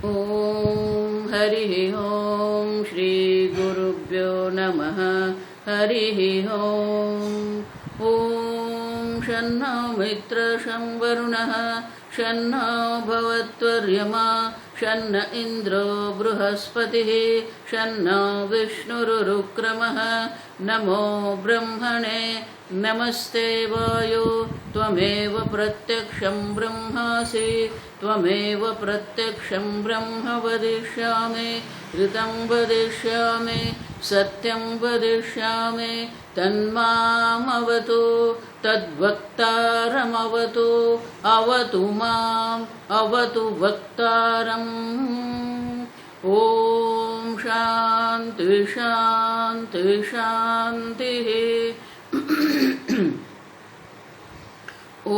ओम हरि ओम श्री गुरुभ्यो नमः। हरि ओम शन्नो मित्र शं वरुणः शन्नो भवत्वर्यमा शन्न इन्द्रो बृहस्पतिः शन्नो विष्णुरुक्रमः। नमो ब्रह्मणे नमस्ते वायो त्वमेव प्रत्यक्षं ब्रह्मासि त्वमेव प्रत्यक्षं ब्रह्म वदिष्यामि ऋतं वदिष्यामि सत्यं वदिष्यामि तन्मामवतु तद्वक्तारमवतु अवतु माम् अवतु वक्तारम्। ॐ शान्ति शान्ति शान्तिः। ॐ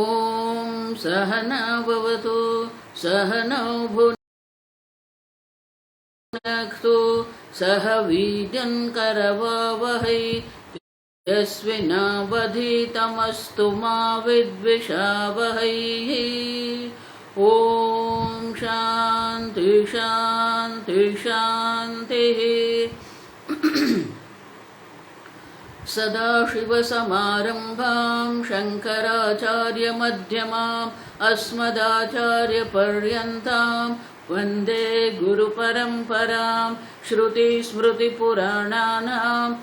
सहना भवतु सहनौ भुनक्तु सह वीर्यं करवावहै यस्मिनावधीतमस्तु मा विद्विषावहै। ॐ शान्ति शान्ति शान्तिः। सदाशिवसमारम्भां शङ्कराचार्यमध्यमाम् अस्मदाचार्यपर्यन्तां वन्दे गुरुपरम्परां। श्रुतिस्मृतिपुराणानाम्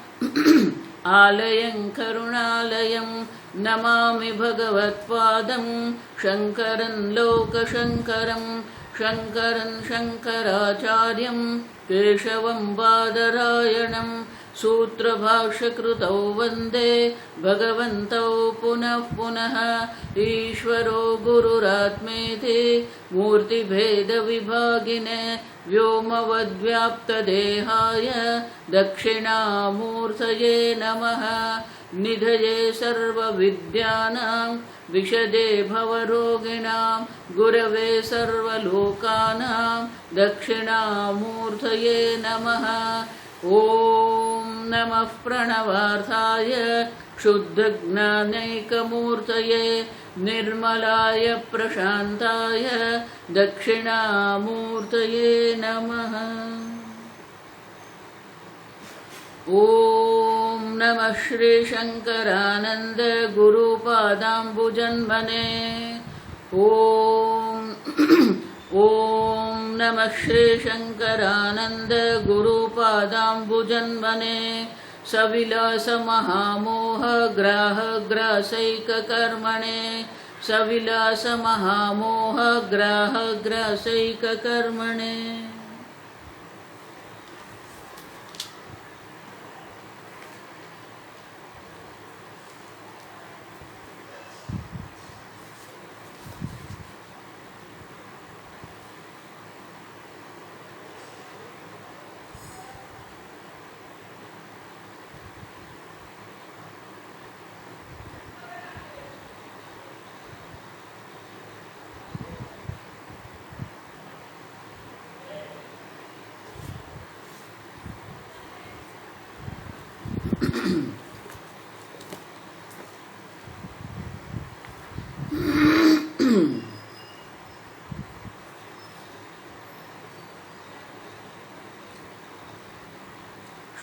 आलयं करुणालयं नमामि भगवत्पादं शङ्करं लोकशङ्करं शङ्करं शङ्कराचार्यं केशवं बादरायणं सूत्रभाष्यकृतौ वन्दे भगवन्तौ पुनः पुनः। ईश्वरो गुरुरात्मेति मूर्तिभेदविभागिने व्योमवद्व्याप्तदेहाय दक्षिणामूर्तये नमः। निधये सर्वविद्यानां विशदे भवरोगिणां गुरवे सर्वलोकानां दक्षिणामूर्तये नमः। ॐ नमः प्रणवार्थाय क्षुद्धज्ञानैकमूर्तये निर्मलाय प्रशान्ताय दक्षिणामूर्तये नमः। ॐ नमः श्रीशङ्करानन्द गुरुपादाम्बुजन्मने। ॐ नमः श्रीशङ्करानन्द गुरुपादाम्बुजन्मने। सविलासमहामोहग्राहग्रासैककर्मणे सविलासमहामोहग्राहग्रासैककर्मणे।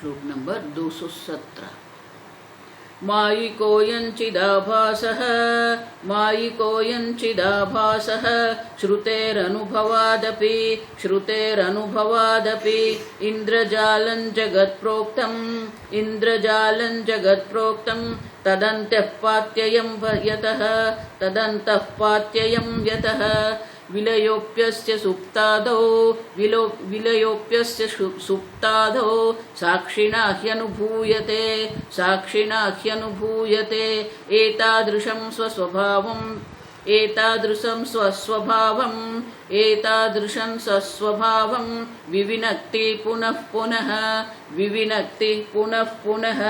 श्लोक नंबर 217। मायिकोऽयञ्चिदाभासः मायिकोऽयञ्चिदाभासः श्रुतेरनुभवादपि इन्द्रजालं जगत्प्रोक्तं तदन्तः पात्ययं यतः विलयोप्यस्य सुप्तादौ साक्षिणा ह्यनुभूयते एतादृशं स्वस्वभावं विविनक्ति पुनः पुनः।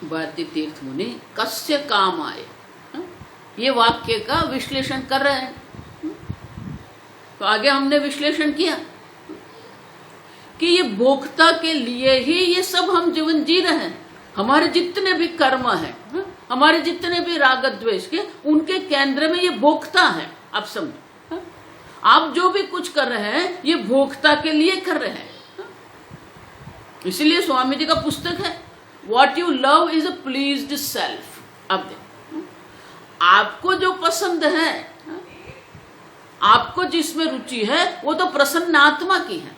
वाद्य तीर्थ मुनि कस्य कामाय, ये वाक्य का विश्लेषण कर रहे हैं। तो आगे हमने विश्लेषण किया कि ये भोक्ता के लिए ही ये सब हम जीवन जी रहे हैं। हमारे जितने भी कर्म हैं, हमारे जितने भी राग द्वेष के, उनके केंद्र में ये भोक्ता है। आप समझो, आप जो भी कुछ कर रहे हैं ये भोक्ता के लिए कर रहे हैं। इसलिए स्वामी जी का पुस्तक है what you love is a pleased self. अब देखो, आपको जो पसंद है, आपको जिसमें रुचि है, वो तो प्रसन्न आत्मा की है।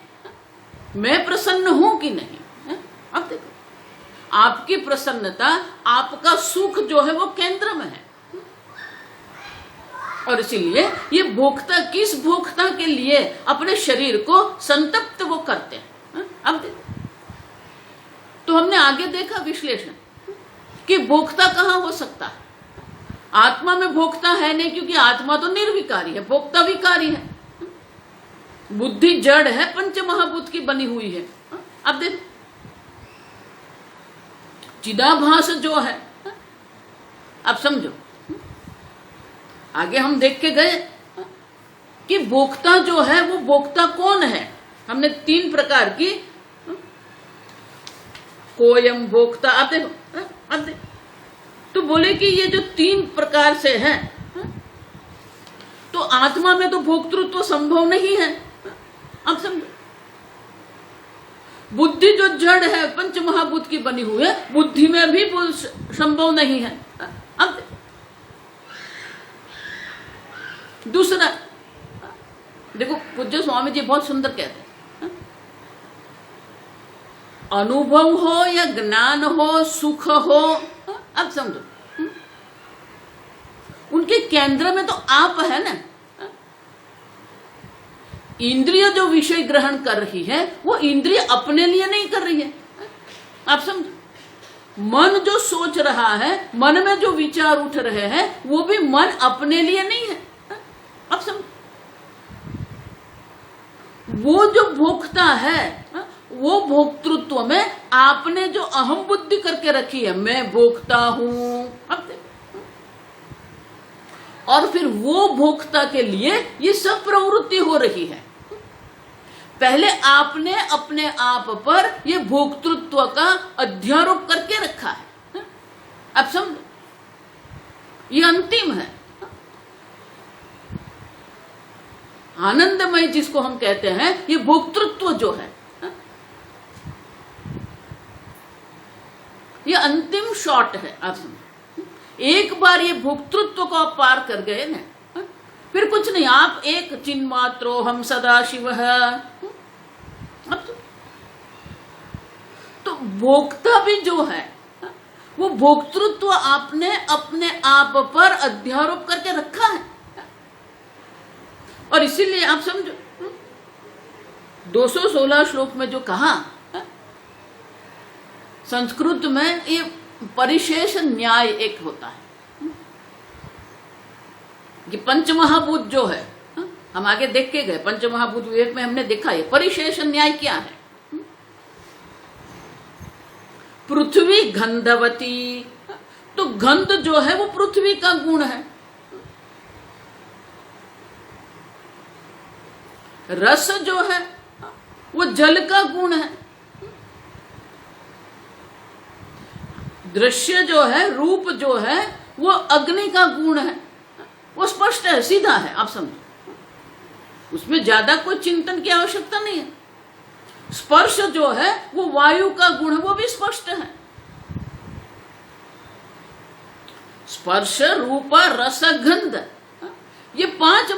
मैं प्रसन्न हूं कि नहीं? अब देखो, आपकी प्रसन्नता, आपका सुख जो है वो केंद्र में है। और इसीलिए ये भोक्ता किस भोक्ता के लिए अपने शरीर को संतप्त वो करते हैं। अब देखो, तो हमने आगे देखा विश्लेषण कि भोक्ता कहां हो सकता है। आत्मा में भोक्ता है नहीं, क्योंकि आत्मा तो निर्विकारी है, भोक्ता विकारी है। बुद्धि जड़ है, पंच महाभूत की बनी हुई है। अब देखो, चिदाभास जो है, अब समझो, आगे हम देख के गए कि भोक्ता जो है वो भोक्ता कौन है। हमने 3 प्रकार की, कोयम भोक्ता, अब देखो, तो बोले कि ये जो 3 प्रकार से है, तो आत्मा में तो भोक्तृत्व संभव नहीं है। अब समझो, बुद्धि जो जड़ है, पंच महाभूत की बनी हुई है, बुद्धि में भी संभव नहीं है। अब दूसरा देखो, पूज्य स्वामी जी बहुत सुंदर कहते हैं, अनुभव हो या ज्ञान हो, सुख हो, अब समझो, उनके केंद्र में तो आप है ना। इंद्रिय जो विषय ग्रहण कर रही है वो इंद्रिय अपने लिए नहीं कर रही है। आप समझो, मन जो सोच रहा है, मन में जो विचार उठ रहे हैं, वो भी मन अपने लिए नहीं है। आप समझो, वो जो भोक्ता है, वो भोक्तृत्व में आपने जो अहम बुद्धि करके रखी है, मैं भोक्ता हूं। अब और फिर वो भोक्ता के लिए ये सब प्रवृत्ति हो रही है। पहले आपने अपने आप पर ये भोक्तृत्व का अध्यारोप करके रखा है। अब समझो, ये अंतिम है। आनंदमय जिसको हम कहते हैं, ये भोक्तृत्व जो है, ये अंतिम शॉट है। आप समझो, एक बार ये भोक्तृत्व को आप पार कर गए ना, फिर कुछ नहीं, आप एक चिन्मात्रो हम सदा शिव है। तो भोक्ता भी जो है, वो भोक्तृत्व आपने अपने आप पर अध्यारोप करके रखा है। और इसीलिए आप समझो, 216 श्लोक में जो कहा, संस्कृत में ये परिशेष न्याय एक होता है कि पंचमहाभूत जो है, हम आगे देख के गए, पंचमहाभूत विवेक में हमने देखा है परिशेष न्याय क्या है। पृथ्वी गंधवती, तो गंध जो है वो पृथ्वी का गुण है। रस जो है वो जल का गुण है। दृश्य जो है, रूप जो है, वो अग्नि का गुण है। वो स्पष्ट है, सीधा है। आप समझो, उसमें ज्यादा कोई चिंतन की आवश्यकता नहीं है। स्पर्श जो है वो वायु का गुण है, वो भी स्पष्ट है। स्पर्श, रूप, रस, गंध, ये 5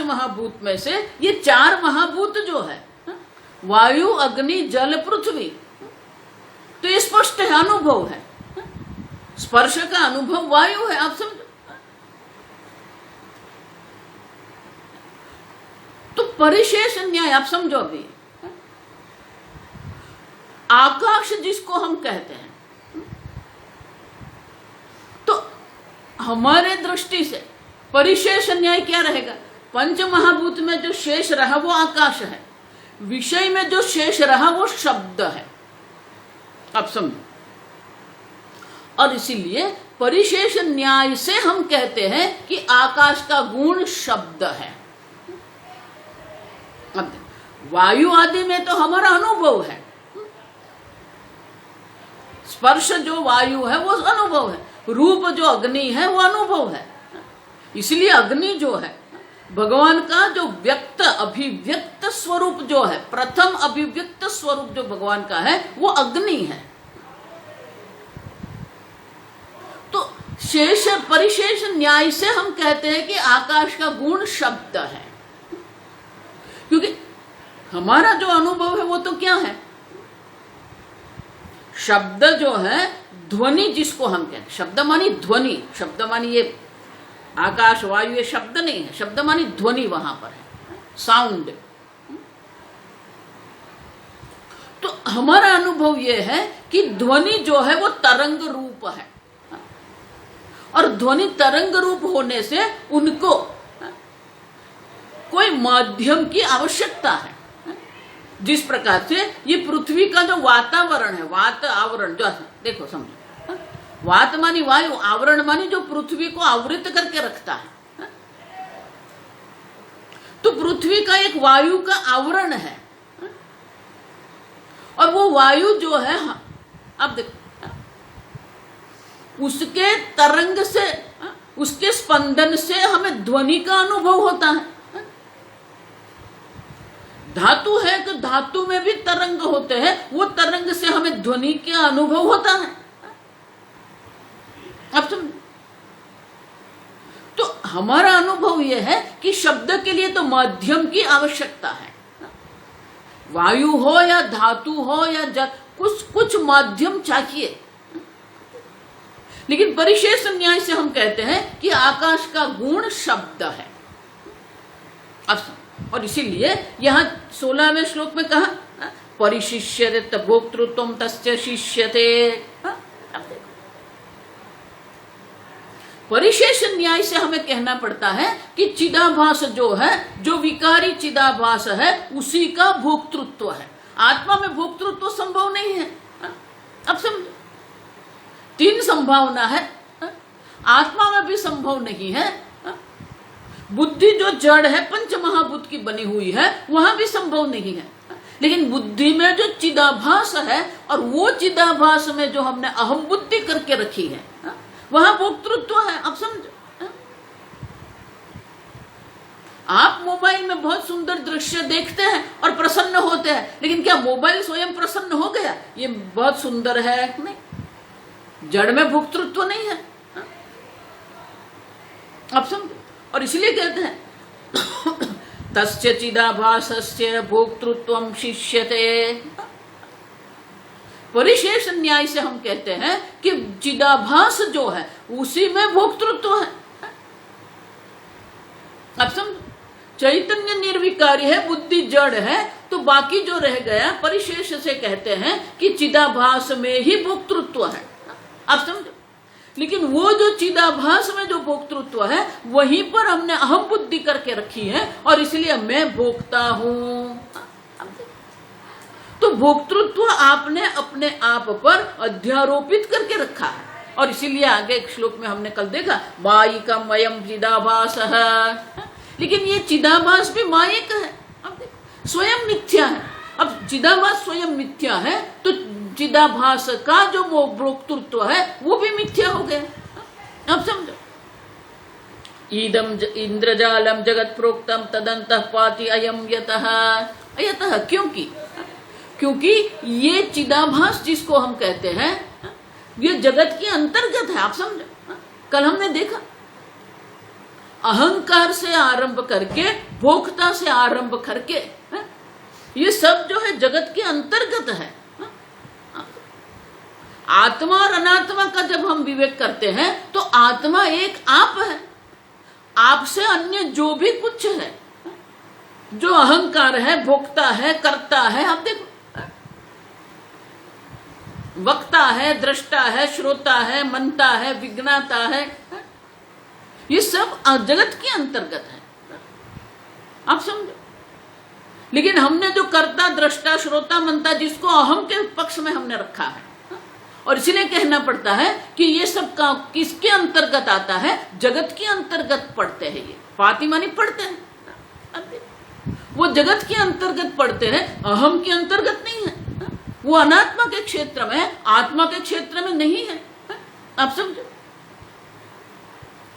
महाभूत में से ये 4 महाभूत जो है, वायु, अग्नि, जल, पृथ्वी, तो ये स्पष्ट है, अनुभव है। स्पर्श का अनुभव वायु है। आप समझो, तो परिशेष न्याय आप समझो। अभी आकाश जिसको हम कहते हैं, तो हमारे दृष्टि से परिशेष न्याय क्या रहेगा? पंच महाभूत में जो शेष रहा वो आकाश है, विषय में जो शेष रहा वो शब्द है। आप समझो, और इसीलिए परिशेष न्याय से हम कहते हैं कि आकाश का गुण शब्द है। अब वायु आदि में तो हमारा अनुभव है, स्पर्श जो वायु है वो अनुभव है, रूप जो अग्नि है वो अनुभव है। इसलिए अग्नि जो है भगवान का जो व्यक्त अभिव्यक्त स्वरूप जो है, प्रथम अभिव्यक्त स्वरूप जो भगवान का है वो अग्नि है। तो शेष परिशेष न्याय से हम कहते हैं कि आकाश का गुण शब्द है, क्योंकि हमारा जो अनुभव है वो तो क्या है, शब्द जो है, ध्वनि जिसको हम कहते हैं, शब्द मानी ध्वनि, शब्द मानी ये आकाश वायु ये शब्द नहीं है, शब्द मानी ध्वनि वहां पर है, साउंड। तो हमारा अनुभव ये है कि ध्वनि जो है वो तरंग रूप है, और ध्वनि तरंग रूप होने से उनको कोई माध्यम की आवश्यकता है। जिस प्रकार से ये पृथ्वी का जो वातावरण है, वात आवरण जो देखो समझो, वात मानी वायु, आवरण मानी जो पृथ्वी को आवृत करके रखता है। तो पृथ्वी का एक वायु का आवरण है, और वो वायु जो है, अब देखो उसके तरंग से, उसके स्पंदन से हमें ध्वनि का अनुभव होता है। धातु है तो धातु में भी तरंग होते हैं, वो तरंग से हमें ध्वनि का अनुभव होता है। अब समझो, तो हमारा अनुभव यह है कि शब्द के लिए तो माध्यम की आवश्यकता है, वायु हो या धातु हो या जल, कुछ माध्यम चाहिए। लेकिन परिशेष न्याय से हम कहते हैं कि आकाश का गुण शब्द है। और इसीलिए यहां 16वें श्लोक में कहा परिशिष्यते भोक्तृत्वं तस्य शिष्यते। परिशेष न्याय से हमें कहना पड़ता है कि चिदाभास जो है, जो विकारी चिदाभास है, उसी का भोक्तृत्व है। आत्मा में भोक्तृत्व संभव नहीं है। अब समझो, 3 संभावना है, आत्मा में भी संभव नहीं है। बुद्धि जो जड़ है, पंच महाभूत की बनी हुई है, वहां भी संभव नहीं है। लेकिन बुद्धि में जो चिदाभास है, और वो चिदाभास में जो हमने अहम बुद्धि करके रखी है, वहां भोक्तृत्व है। अब समझो, आप मोबाइल में बहुत सुंदर दृश्य देखते हैं और प्रसन्न होते हैं, लेकिन क्या मोबाइल स्वयं प्रसन्न हो गया? ये बहुत सुंदर है, नहीं, जड़ में भोक्तृत्व नहीं है। अब समझो, और इसलिए कहते हैं तस्य चिदाभासस्य भोक्तृत्वं शिष्यते। परिशेष न्याय से हम कहते हैं कि चिदाभास जो है उसी में भोक्तृत्व है। अब समझो, चैतन्य निर्विकारी है, बुद्धि जड़ है, तो बाकी जो रह गया परिशेष से कहते हैं कि चिदाभास में ही भोक्तृत्व है। अब समझो, लेकिन वो जो चिदाभास में जो भोक्तृत्व है, वहीं पर हमने अहम बुद्धि करके रखी है, और इसलिए मैं भोक्ता हूं। तो भोक्तृत्व आपने अपने आप पर अध्यारोपित करके रखा है, और इसीलिए आगे एक श्लोक में हमने कल देखा मायिकम अयम चिदाभास है। लेकिन ये चिदाभास भी मायिक है। अब देखो, स्वयं मिथ्या है। अब चिदाभास स्वयं मिथ्या है, तो चिदाभास का जो वो भोक्तृत्व है वो भी मिथ्या हो गया। अब समझो, ईदम इंद्रजालम जगत प्रोक्तम तदंतः पाति अयम यतः। यतः क्योंकि ये चिदाभास जिसको हम कहते हैं, ये जगत के अंतर्गत है। आप समझो, कल हमने देखा अहंकार से आरंभ करके भोक्ता से आरंभ करके ये सब जो है जगत के अंतर्गत है। आत्मा और अनात्मा का जब हम विवेक करते हैं तो आत्मा एक आप है, आप से अन्य जो भी कुछ है, जो अहंकार है, भोक्ता है, करता है, आप देखो, वक्ता है, दृष्टा है, श्रोता है, मनता है, विज्ञाता है, ये सब जगत के अंतर्गत है। आप समझो, लेकिन हमने जो कर्ता, दृष्टा, श्रोता, मनता, जिसको अहम के पक्ष में हमने रखा है, और इसलिए कहना पड़ता है कि ये सब का किसके अंतर्गत आता है? जगत के अंतर्गत पड़ते हैं। ये पाति मानी पड़ते हैं, वो जगत के अंतर्गत पड़ते हैं, अहम के अंतर्गत नहीं है। वो अनात्मा के क्षेत्र में है, आत्मा के क्षेत्र में नहीं है। आप समझो।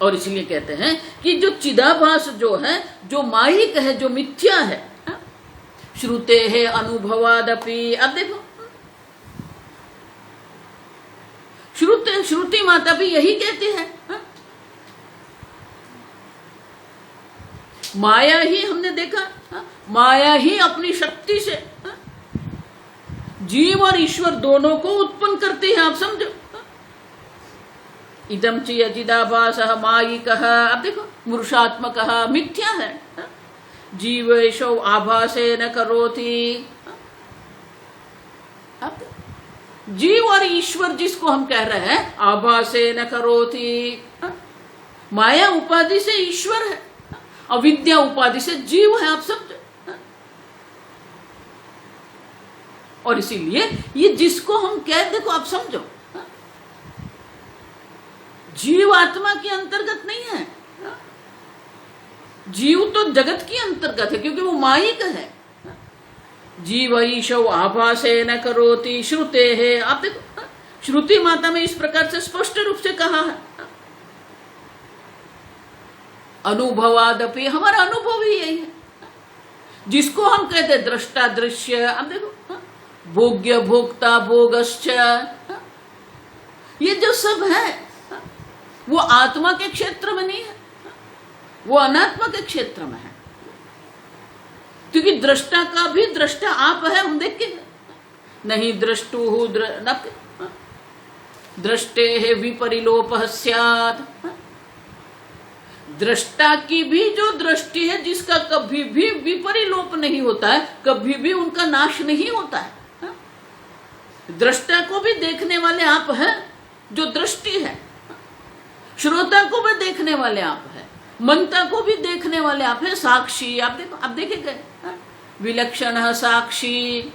और इसलिए कहते हैं कि जो चिदाभास जो है, जो मायिक है, जो मिथ्या है, श्रुते है अनुभवादपि। अब देखो, श्रुति माता भी यही कहती है, माया ही, हमने देखा, माया ही अपनी शक्ति से जीव और ईश्वर दोनों को उत्पन्न करती है। आप समझो। इदम च चिदाभासः मायिकः। अब देखो, पुरुषात्मकः मिथ्या है। जीव ऐशो आभासेन करोति। अब जीव और ईश्वर जिसको हम कह रहे हैं, आभासेन करोति, माया उपाधि से ईश्वर है, अविद्या उपाधि से जीव है। आप समझो। और इसीलिए ये जिसको हम कह, देखो आप समझो, जीव आत्मा के अंतर्गत नहीं है। जीव तो जगत के अंतर्गत है, क्योंकि वो मायिक है। जीव ईशौ आभासेन करोति श्रुते है। आप देखो, श्रुति माता में इस प्रकार से स्पष्ट रूप से कहा है, अनुभवादपि। हमारा अनुभव ही यही है, जिसको हम कहते हैं दृष्टा दृश्य। अब देखो, भोग्य भोक्ता भोगश्च, ये जो सब है वो आत्मा के क्षेत्र में नहीं है, वो अनात्मा के क्षेत्र में है। क्योंकि दृष्टा का भी दृष्टा आप है, हम देखेंगे। नहीं दृष्टु दृष्टे है विपरिलोप स्यात्। दृष्टा की भी जो दृष्टि है, जिसका कभी भी विपरिलोप नहीं होता है, कभी भी उनका नाश नहीं होता है। दृष्टा को भी देखने वाले आप हैं, जो दृष्टि है। श्रोता को भी देखने वाले आप हैं, मनता को भी देखने वाले आप हैं, साक्षी। आप देखो, आप देखेंगे, विलक्षण साक्षी।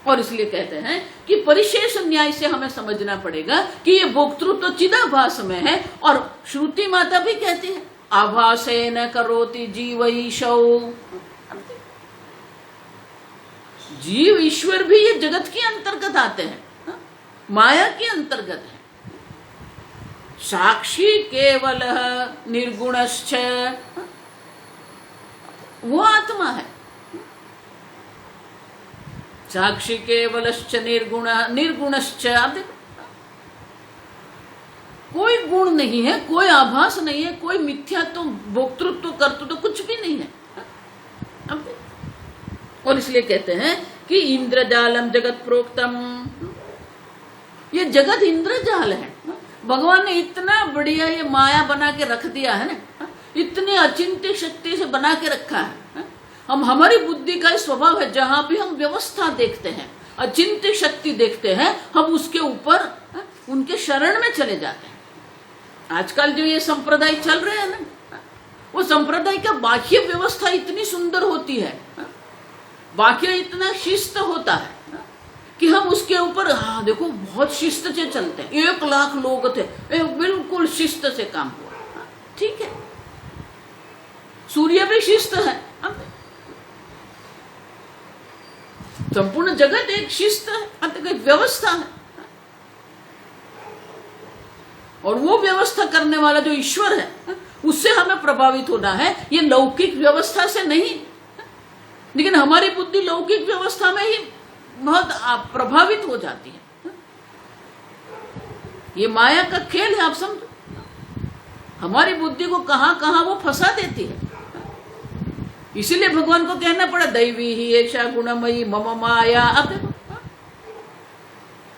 और इसलिए कहते हैं कि परिशेष न्याय से हमें समझना पड़ेगा कि ये भोक्तृत्व तो चिदाभास में है। और श्रुति माता भी कहती है, आभासेन करोति जीव ईशौ। जीव ईश्वर भी ये जगत के अंतर्गत आते हैं, माया के अंतर्गत है। साक्षी केवल निर्गुणश्च, वो आत्मा है। साक्षी केवलश्च निर्गुण निर्गुणश्च। आप देखो, कोई गुण नहीं है, कोई आभास नहीं है, कोई मिथ्यात्व भोक्तृत्व कर्तृत्व कुछ भी नहीं है। और इसलिए कहते हैं कि इंद्रजालम जगत प्रोक्तम, ये जगत इंद्रजाल है। भगवान ने इतना बढ़िया ये माया बना के रख दिया है ना, इतनी अचिंत्य शक्ति से बना के रखा है। हम, हमारी बुद्धि का स्वभाव है, जहां भी हम व्यवस्था देखते हैं, अचिंत्य शक्ति देखते हैं, हम उसके ऊपर उनके शरण में चले जाते हैं। आजकल जो ये संप्रदाय चल रहे हैं ना, वो संप्रदाय का बाह्य व्यवस्था इतनी सुंदर होती है, बाह्य इतना शिस्त होता है कि हम उसके ऊपर, हाँ देखो बहुत शिस्त से चलते हैं। 1 लाख लोग थे, बिल्कुल शिस्त से काम हुआ। ठीक है, सूर्य भी शिस्त है, संपूर्ण जगत एक शिस्त है, एक व्यवस्था है। और वो व्यवस्था करने वाला जो ईश्वर है, उससे हमें प्रभावित होना है, ये लौकिक व्यवस्था से नहीं। लेकिन हमारी बुद्धि लौकिक व्यवस्था में ही बहुत प्रभावित हो जाती है। ये माया का खेल है। आप समझो, हमारी बुद्धि को कहां कहां वो फंसा देती है। इसीलिए भगवान को कहना पड़ा, दैवी ही ऐसा गुणमयी मम माया। अब देखो,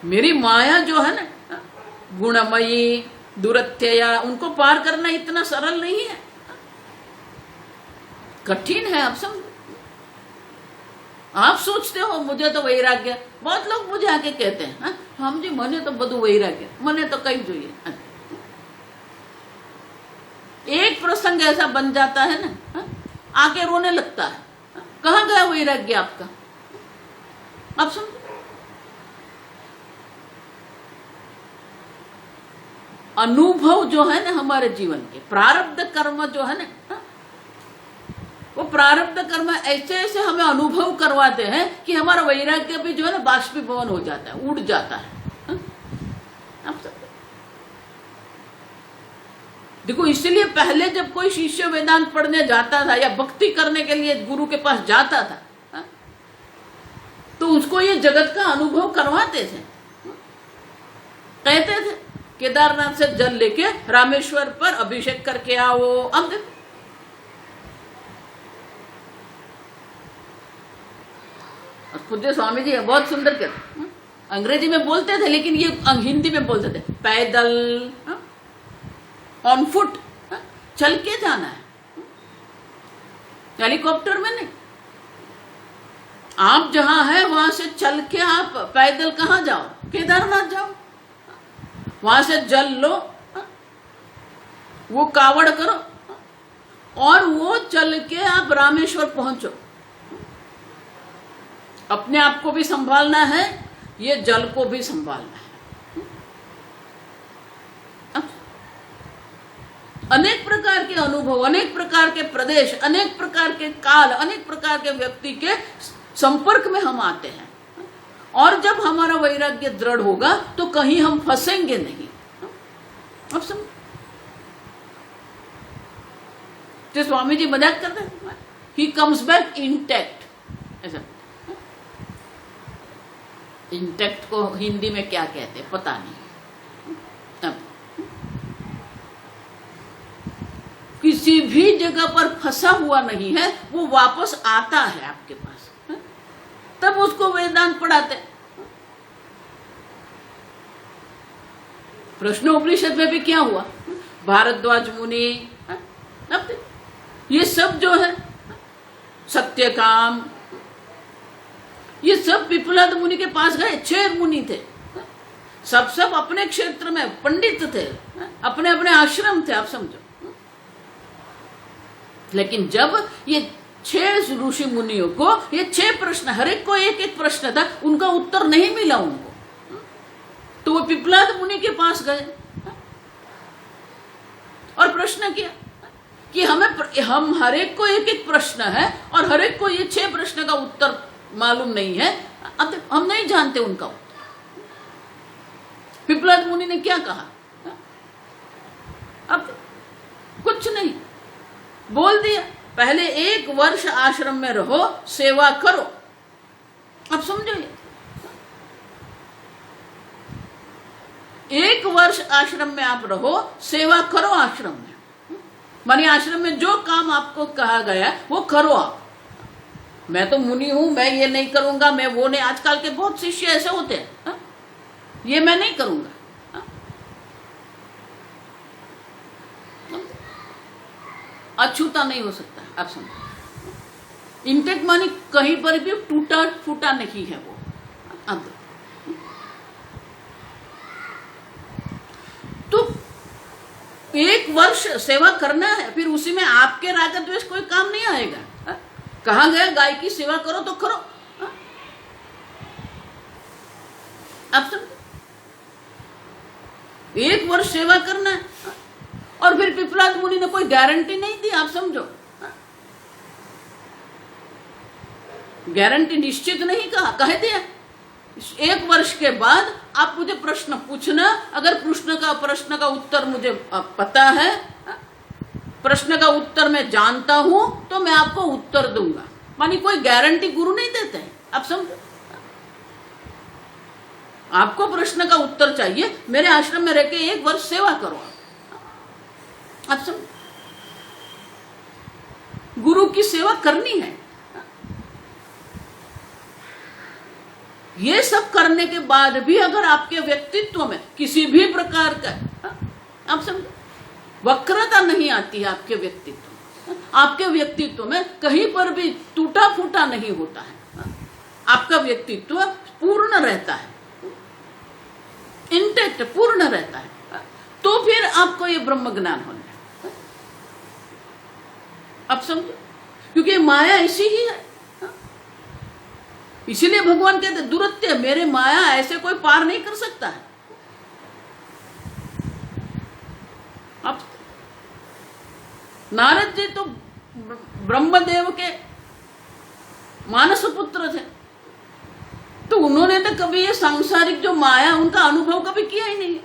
मेरी माया जो है ना, गुणमयी दुरत्यया, उनको पार करना इतना सरल नहीं है, कठिन है। आप समझो, आप सोचते हो मुझे तो वैराग्य, बहुत लोग मुझे आके कहते हैं, हम जी मने तो बधु वैराग्य, मने तो कई જોઈએ। एक प्रसंग ऐसा बन जाता है ना, आके रोने लगता है, कहाँ गया वैराग्य आपका। आप समझो, अनुभव जो है ना हमारे जीवन के, प्रारब्ध कर्म जो है ना, वो प्रारब्ध कर्म ऐसे ऐसे हमें अनुभव करवाते हैं कि हमारा वैराग्य भी जो है ना बाष्पीभवन हो जाता है, उड़ जाता है। आप सब देखो, इसलिए पहले जब कोई शिष्य वेदांत पढ़ने जाता था या भक्ति करने के लिए गुरु के पास जाता था, तो उसको ये जगत का अनुभव करवाते थे। कहते थे केदारनाथ से जल लेके रामेश्वर पर अभिषेक करके आओ। अब देखो, पूज्य स्वामी जी बहुत सुंदर कहते, अंग्रेजी में बोलते थे लेकिन ये हिंदी में बोलते थे, पैदल ऑन फुट, चल के जाना है, हेलीकॉप्टर में नहीं। आप जहां है वहां से चल के आप पैदल कहां जाओ, केदारनाथ जाओ, वहां से जल लो, वो कावड़ करो और वो चल के आप रामेश्वर पहुंचो। अपने आप को भी संभालना है, ये जल को भी संभालना है। अनेक प्रकार के अनुभव, अनेक प्रकार के प्रदेश, अनेक प्रकार के काल, अनेक प्रकार के व्यक्ति के संपर्क में हम आते हैं, और जब हमारा वैराग्य दृढ़ होगा तो कहीं हम फंसेंगे नहीं। अब समझ, तो स्वामी जी मजाक करते हैं, ही कम्स बैक इंटैक्ट। ऐसा इंटैक्ट को हिंदी में क्या कहते हैं पता नहीं। अब किसी भी जगह पर फंसा हुआ नहीं है, वो वापस आता है आपके पास, तब उसको वेदांत पढ़ाते। प्रश्नोपनिषद में भी क्या हुआ, भारद्वाज मुनि, अब ये सब जो है सत्यकाम, ये सब पिपलाद मुनि के पास गए। 6 मुनि थे, सब अपने क्षेत्र में पंडित थे, अपने अपने आश्रम थे, आप समझो। लेकिन जब ये 6 ऋषि मुनियों को ये 6 प्रश्न, हर एक को एक एक प्रश्न था, उनका उत्तर नहीं मिला उनको, तो वो पिपलाद मुनि के पास गए और प्रश्न किया कि हम हर एक को एक एक प्रश्न है और हर एक को ये 6 प्रश्न का उत्तर मालूम नहीं है, अब हम नहीं जानते उनका उत्तर। पिपलाद मुनि ने क्या कहा, अब कुछ नहीं बोल दिया, पहले 1 वर्ष आश्रम में रहो, सेवा करो। अब समझो, 1 वर्ष आश्रम में आप रहो, सेवा करो आश्रम में, मानी आश्रम में जो काम आपको कहा गया वो करो आप। मैं तो मुनि हूं, मैं ये नहीं करूंगा, मैं वो नहीं। आजकल के बहुत शिष्य ऐसे होते हैं, हा? ये मैं नहीं करूंगा। अछूता नहीं हो सकता, आप समझो। इंटेक्ट मानी कहीं पर भी टूटा फूटा नहीं है वो। अब तो 1 वर्ष सेवा करना है, फिर उसी में आपके राग द्वेष कोई काम नहीं आएगा। कहा गया गाय की सेवा करो तो करो। अब समझो, 1 वर्ष सेवा करना है, और फिर पिपलाद मुनि ने कोई गारंटी नहीं दी, आप समझो। गारंटी निश्चित नहीं कहा, कह दिया 1 वर्ष के बाद आप मुझे प्रश्न पूछना, अगर प्रश्न का उत्तर मुझे पता है, प्रश्न का उत्तर मैं जानता हूं, तो मैं आपको उत्तर दूंगा। मानी कोई गारंटी गुरु नहीं देते हैं, आप समझो। आपको प्रश्न का उत्तर चाहिए, मेरे आश्रम में रह के 1 वर्ष सेवा करो आप समझो। गुरु की सेवा करनी है। ये सब करने के बाद भी अगर आपके व्यक्तित्व में किसी भी प्रकार का, आप समझो, वक्रता नहीं आती है आपके व्यक्तित्व में, आपके व्यक्तित्व में कहीं पर भी टूटा फूटा नहीं होता है, आपका व्यक्तित्व पूर्ण रहता है, इंटेक्ट पूर्ण रहता है, तो फिर आपको ये ब्रह्म ज्ञान होना है। आप समझो, क्योंकि माया ऐसी ही है। इसीलिए भगवान कहते दुरत्य, मेरे माया ऐसे कोई पार नहीं कर सकता है। अब नारद जी तो ब्रह्मदेव के मानस पुत्र थे, तो उन्होंने तो कभी ये सांसारिक जो माया उनका अनुभव कभी किया ही नहीं।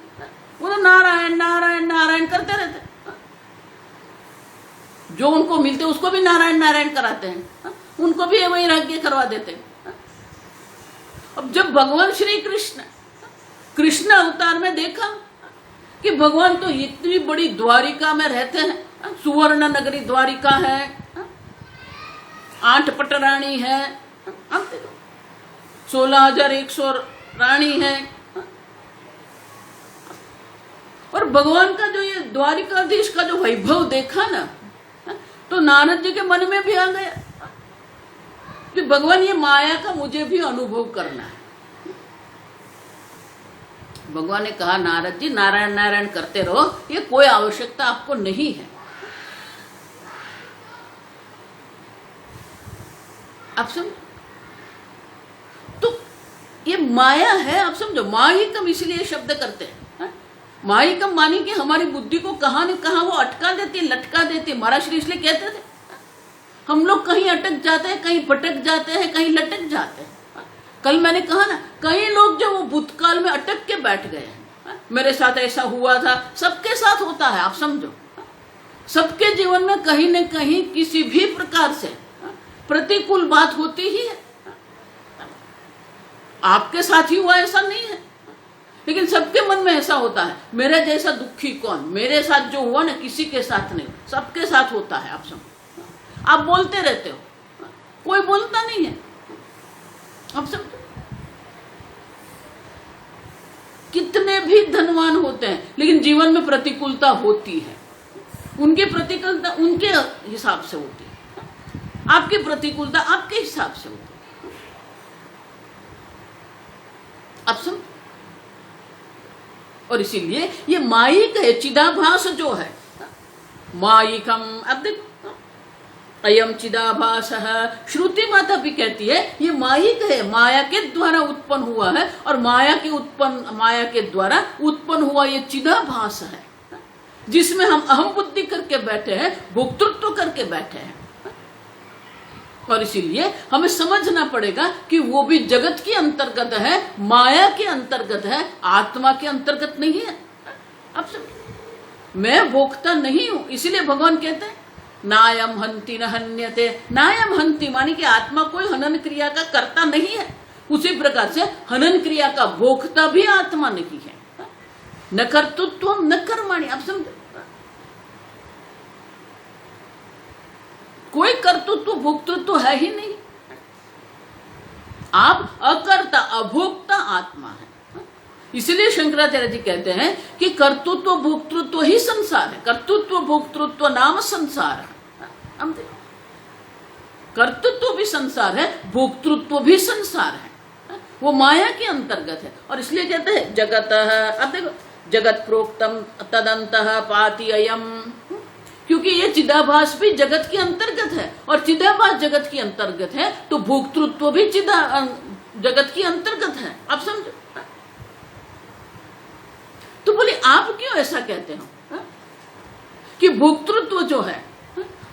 वो तो नारायण नारायण नारायण करते रहते, जो उनको मिलते उसको भी नारायण नारायण कराते हैं, उनको भी वैराग्य करवा देते हैं। अब जब भगवान श्री कृष्ण अवतार में देखा कि भगवान तो इतनी बड़ी द्वारिका में रहते हैं, सुवर्ण नगरी द्वारिका है, 8 पटरानी है, 16,100 रानी है, और भगवान का जो ये द्वारिकाधीश का जो वैभव देखा ना, तो नारद जी के मन में भी आ गया कि भगवान ये माया का मुझे भी अनुभव करना है। भगवान ने कहा, नारद जी नारायण नारायण करते रहो, ये कोई आवश्यकता आपको नहीं है। आप समझो, तो ये माया है, आप समझो, माहिकम इसलिए शब्द करते हैं। माहिकम मानी कि हमारी बुद्धि को कहां न कहां वो अटका देती, लटका देती। महाराज श्री इसलिए कहते थे, हम लोग कहीं अटक जाते हैं, कहीं भटक जाते हैं, कहीं लटक जाते हैं। कल मैंने कहा ना, कई लोग जो वो भूतकाल में अटक के बैठ गए हैं, मेरे साथ ऐसा हुआ था, सबके साथ होता है। आप समझो, सबके जीवन में कहीं न कहीं किसी भी प्रकार से प्रतिकूल बात होती ही है। आपके साथ ही हुआ ऐसा नहीं है, लेकिन सबके मन में ऐसा होता है, मेरे जैसा दुखी कौन, मेरे साथ जो हुआ ना किसी के साथ नहीं, सबके साथ होता है। आप समझो, आप बोलते रहते हो, कोई बोलता नहीं है। आप समझो, कितने भी धनवान होते हैं, लेकिन जीवन में प्रतिकूलता होती है। उनकी प्रतिकूलता उनके हिसाब से होती है, आपकी प्रतिकूलता आपके हिसाब से होती है। आप समझो, और इसीलिए ये मायिक है, चिदाभास जो है, मायिकम। अब देखो, अयम चिदाभास है, श्रुति माता भी कहती है ये मायिक है, माया के द्वारा उत्पन्न हुआ है, और माया के द्वारा उत्पन्न हुआ ये चिदाभास है, जिसमें हम अहम बुद्धि करके बैठे हैं, भोक्तृत्व करके बैठे हैं। और इसीलिए हमें समझना पड़ेगा कि वो भी जगत के अंतर्गत है, माया के अंतर्गत है, आत्मा के अंतर्गत नहीं है। अब मैं भोक्ता नहीं हूं, इसीलिए भगवान कहते हैं नायम हंति न हन्यते। नायम हंति मानी कि आत्मा कोई हनन क्रिया का कर्ता नहीं है, उसी प्रकार से हनन क्रिया का भोक्ता भी आत्मा नहीं है। न कर्तृत्व न कर्माणि। आप समझो, कोई कर्तृत्व भोक्तृत्व है ही नहीं, आप अकर्ता अभोक्ता आत्मा है। इसलिए शंकराचार्य जी कहते हैं कि कर्तृत्व भोक्तृत्व ही संसार है, कर्तृत्व भोक्तृत्व नाम संसार है। हम देखो, कर्तृत्व भी संसार है, भोक्तृत्व भी संसार है, वो माया के अंतर्गत है। और इसलिए कहते हैं जगत। अब देखो, जगत प्रोक्तम तदंतः पाति अयम, क्योंकि ये चिदाभास भी जगत के अंतर्गत है, और चिदाभास जगत के अंतर्गत है, तो भोक्तृत्व भी जगत के अंतर्गत है। आप समझो, तो बोले आप क्यों ऐसा कहते हो कि भोक्तृत्व जो है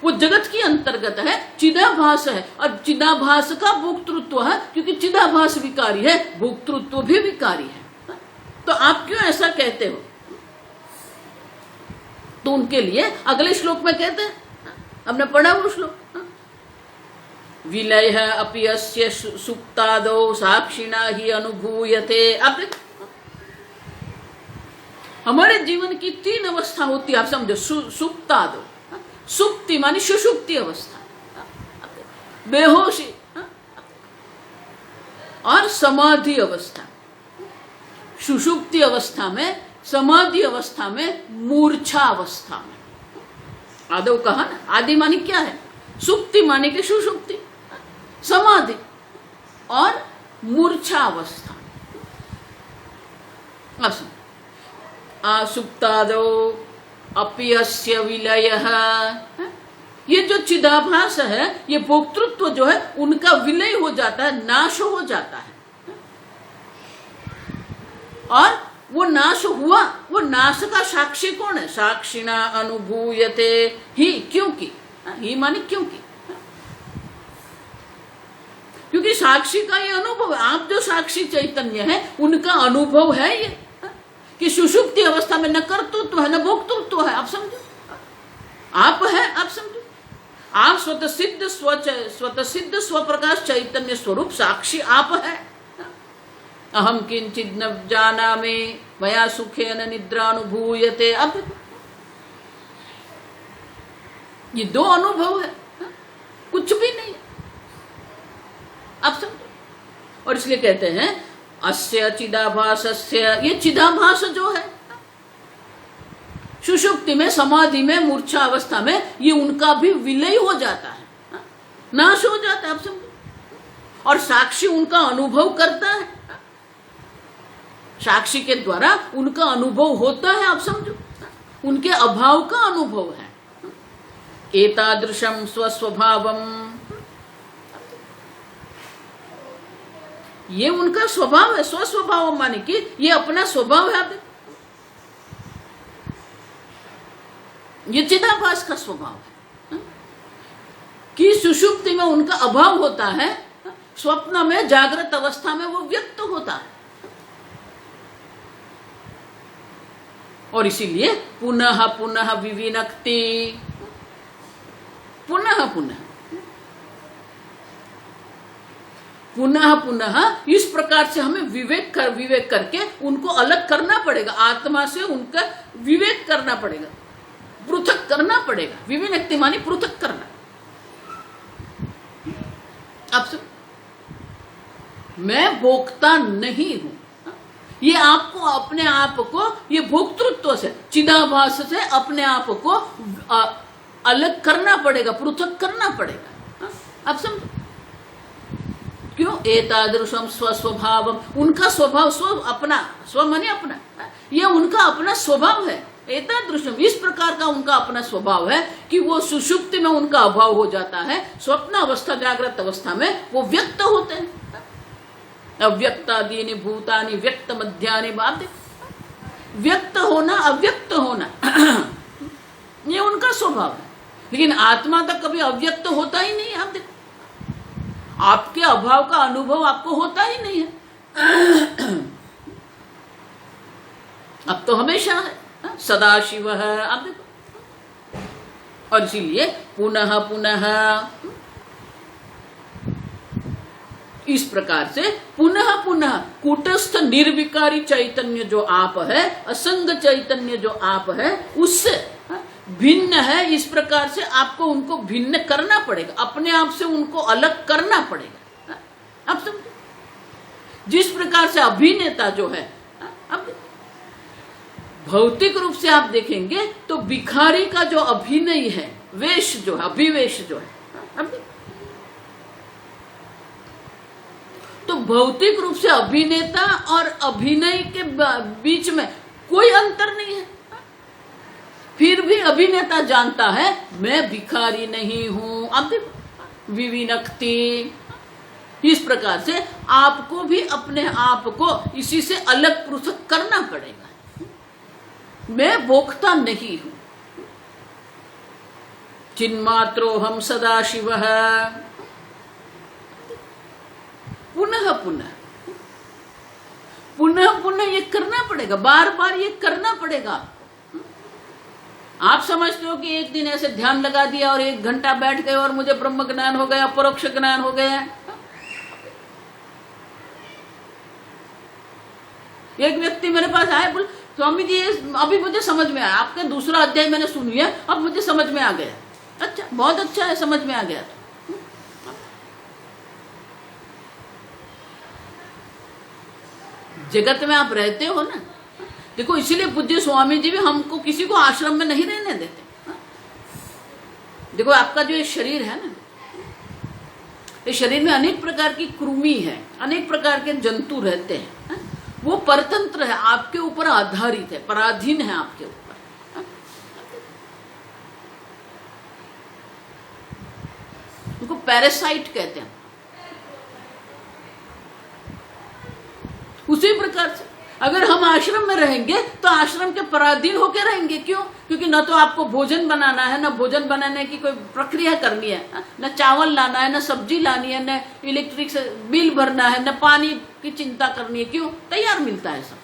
वो जगत के अंतर्गत है, चिदाभास है, और चिदाभास का भोक्तृत्व है, क्योंकि चिदाभास विकारी है, भोक्तृत्व भी विकारी है। तो आप क्यों ऐसा कहते हो? तो उनके लिए अगले श्लोक में कहते हैं, हमने पढ़ा वो श्लोक, विलय अपि अस्य सुप्तादो साक्षिणा ही अनुभूयते। अब हमारे जीवन की 3 अवस्था होती है, आप समझो, सुप्तादो, सुप्ति मानी सुषुप्ति अवस्था, बेहोशी, और समाधि अवस्था। सुषुप्ति अवस्था में, समाधि अवस्था में, मूर्छा अवस्था में। आदौ कहा ना, आदि मानी क्या है? सुप्ति मानी कि सुषुप्ति, समाधि और मूर्छा अवस्था। आसुप्तादो अपि अस्य विलयः, ये जो चिदाभास है, ये भोक्तृत्व जो है उनका विलय हो जाता है, नाश हो जाता है। और वो नाश हुआ, वो नाश का साक्षी कौन है? साक्षिणा अनुभूयते ही, क्योंकि, ही मानी क्योंकि, साक्षी का ये अनुभव है। आप जो साक्षी चैतन्य है उनका अनुभव है ये, कि सुषुप्ति अवस्था में न कर्तृत्व है न भोक्तृत्व है। आप समझो, आप है, आप समझो, आप स्वतः सिद्ध स्वप्रकाश चैतन्य स्वरूप साक्षी आप है। अहम किंचित न जानामि मया सुखेन निद्रानुभूयते। अब ये दो अनुभव है, कुछ भी नहीं। आप समझो, और इसलिए कहते हैं अस्य चिदाभासस्य, ये चिदाभास जो है सुषुप्ति में, समाधि में, मूर्छा अवस्था में, ये उनका भी विलय हो जाता है, नाश हो जाता है। आप समझो, और साक्षी उनका अनुभव करता है, साक्षी के द्वारा उनका अनुभव होता है। आप समझो, उनके अभाव का अनुभव है। एतादृशम स्वस्वभावम, ये उनका स्वभाव है। स्वस्वभाव माने कि ये अपना स्वभाव है। ये चिदाभास का स्वभाव है कि सुषुप्ति में उनका अभाव होता है, स्वप्न में, जागृत अवस्था में वो व्यक्त होता है। और इसीलिए पुनः पुनः विविनक्ति, पुनः पुनः पुनः पुनः इस प्रकार से हमें विवेक करके उनको अलग करना पड़ेगा। आत्मा से उनका विवेक करना पड़ेगा, पृथक करना पड़ेगा। विविनक्ति मानी पृथक करना। अब सब, मैं भोक्ता नहीं हूं, ये आपको अपने आप को, ये भोक्तृत्व से, चिदाभास से अपने आप को अलग करना पड़ेगा, पृथक करना पड़ेगा। अब समझो क्यों? एतादृशम स्वस्वभावम, उनका स्वभाव, स्व अपना, स्व माने अपना, ये उनका अपना स्वभाव है। एतादृशम, इस प्रकार का उनका अपना स्वभाव है कि वो सुषुप्ति में उनका अभाव हो जाता है, स्वप्न अवस्था, जागृत अवस्था में वो व्यक्त होते हैं। अव्यक्तादीनि भूतानि व्यक्त मध्यानि बाध्य, व्यक्त होना, अव्यक्त होना ये उनका स्वभाव है। लेकिन आत्मा तक कभी अव्यक्त होता ही नहीं। आप देखो, आपके अभाव का अनुभव आपको होता ही नहीं है। अब तो हमेशा है, सदाशिव है। आप देखो, और इसीलिए पुनः पुनः इस प्रकार से पुनः पुनः कूटस्थ निर्विकारी चैतन्य जो आप है, असंग चैतन्य जो आप है, उससे भिन्न है। इस प्रकार से आपको उनको भिन्न करना पड़ेगा, अपने आप से उनको अलग करना पड़ेगा। आप समझो, जिस प्रकार से अभिनेता जो है, अब भौतिक रूप से आप देखेंगे तो भिखारी का जो अभिनय है, वेश जो है, अभिवेश जो है, अब तो भौतिक रूप से अभिनेता और अभिनय के बीच में कोई अंतर नहीं है। फिर भी अभिनेता जानता है मैं भिखारी नहीं हूं। अब देखो, विविनक्ति, इस प्रकार से आपको भी अपने आप को इसी से अलग पृथक करना पड़ेगा। मैं भोक्ता नहीं हूं। चिन्मात्रो हम सदाशिवः, पुनः पुनः पुनः पुनः ये करना पड़ेगा, बार बार ये करना पड़ेगा। आप समझते हो कि एक दिन ऐसे ध्यान लगा दिया और 1 घंटा बैठ गए और मुझे ब्रह्म ज्ञान हो गया, परोक्ष ज्ञान हो गया। एक व्यक्ति मेरे पास आए, बोल स्वामी जी अभी मुझे समझ में आया, आपके दूसरा अध्याय मैंने सुनी है, अब मुझे समझ में आ गया। अच्छा, बहुत अच्छा है, समझ में आ गया। जगत में आप रहते हो ना, देखो इसीलिए पूज्य स्वामी जी भी हमको किसी को आश्रम में नहीं रहने देते। देखो आपका जो ये शरीर है ना, इस शरीर में अनेक प्रकार की कृमि है, अनेक प्रकार के जंतु रहते हैं। वो परतंत्र है, आपके ऊपर आधारित है, पराधीन है आपके ऊपर। उनको पैरासाइट कहते हैं। उसी प्रकार से अगर हम आश्रम में रहेंगे तो आश्रम के पराधीन होकर रहेंगे। क्यों? क्योंकि न तो आपको भोजन बनाना है, न भोजन बनाने की कोई प्रक्रिया करनी है, न चावल लाना है, न सब्जी लानी है, न इलेक्ट्रिक से बिल भरना है, न पानी की चिंता करनी है। क्यों? तैयार मिलता है सब।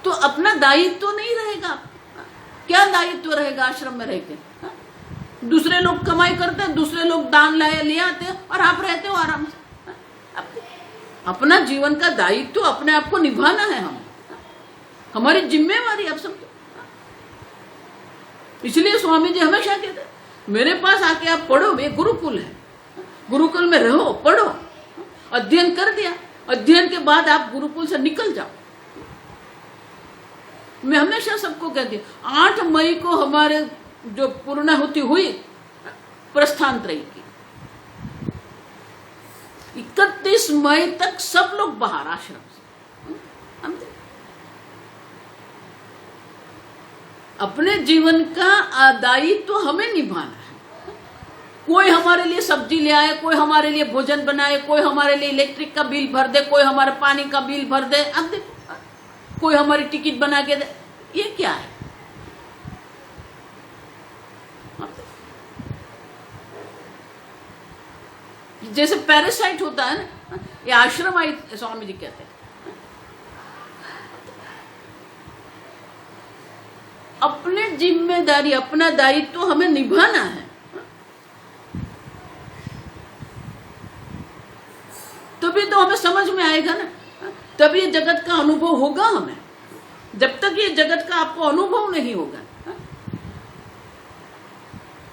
तो अपना दायित्व तो नहीं रहेगा। क्या दायित्व रहेगा आश्रम में रहकर? दूसरे लोग कमाई करते हैं, दूसरे लोग दान ले आते हैं और आप रहते हो आराम से। अपना जीवन का दायित्व तो अपने आप को निभाना है। हमारी जिम्मेवारी, आप समझो। इसलिए स्वामी जी हमेशा कहते हैं, मेरे पास आके आप पढ़ो, ये गुरुकुल है, गुरुकुल में रहो, पढ़ो, अध्ययन कर दिया, अध्ययन के बाद आप गुरुकुल से निकल जाओ। मैं हमेशा सबको कहती हूँ, 8 मई को हमारे जो पूर्णाहुति हुई प्रस्थानत्रयी की, 31 मई तक सब लोग बाहर आश्रम से। अपने जीवन का दायित्व तो हमें निभाना है। कोई हमारे लिए सब्जी ले आए, कोई हमारे लिए भोजन बनाए, कोई हमारे लिए इलेक्ट्रिक का बिल भर दे, कोई हमारे पानी का बिल भर दे, अब देखो, कोई हमारी टिकट बना के दे, ये क्या है? जैसे पैरासाइट होता है ना, ये आश्रम आई स्वामी जी कहते हैं। अपने जिम्मेदारी, अपना दायित्व तो हमें निभाना है। तभी तो हमें समझ में आएगा ना, तभी ये जगत का अनुभव होगा हमें। जब तक ये जगत का आपको अनुभव नहीं होगा,